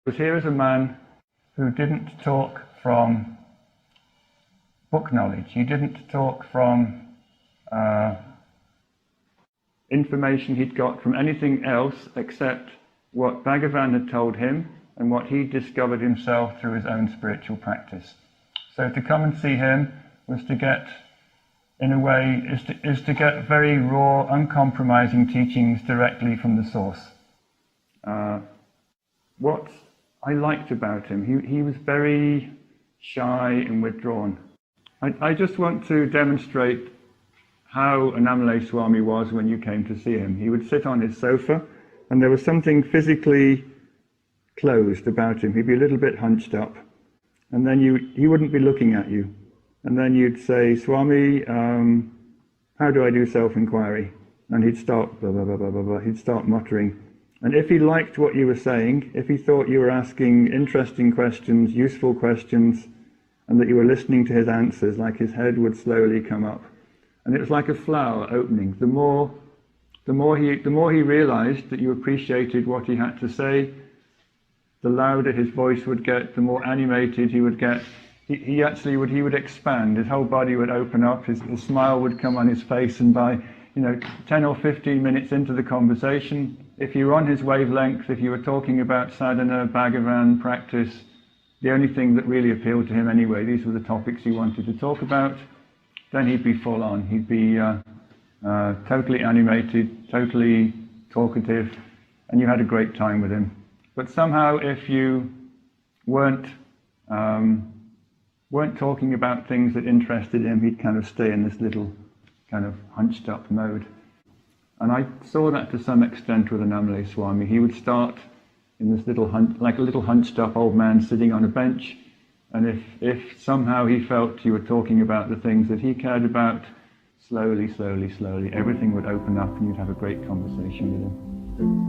Because here is a man who didn't talk from book knowledge. He didn't talk from information he'd got from anything else except what Bhagavan had told him and what he discovered himself through his own spiritual practice. So to come and see him was to get, in a way, is to get very raw, uncompromising teachings directly from the source. What I liked about him, he was very shy and withdrawn. I just want to demonstrate how Annamalai Swami was when you came to see him. He would sit on his sofa, and there was something physically closed about him. He'd be a little bit hunched up, and then he wouldn't be looking at you. And then you'd say, "Swami, how do I do self-inquiry?" And he'd start blah, blah, blah, blah, blah, blah. He'd start muttering. And if he liked what you were saying, if he thought you were asking interesting questions, useful questions, and that you were listening to his answers, like his head would slowly come up. And it was like a flower opening. The more he realized that you appreciated what he had to say, the louder his voice would get, the more animated he would get. He would expand. His whole body would open up. His smile would come on his face. And by 10 or 15 minutes into the conversation, if you were on his wavelength, if you were talking about sadhana, Bhagavan, practice, the only thing that really appealed to him anyway, these were the topics he wanted to talk about, then he'd be full on. He'd be totally animated, totally talkative, and you had a great time with him. But somehow if you weren't talking about things that interested him, he'd kind of stay in this little kind of hunched up mode. And I saw that to some extent with Annamalai Swami. He would start in this little like a little hunched up old man sitting on a bench, and if somehow he felt you were talking about the things that he cared about, slowly, everything would open up and you'd have a great conversation with him.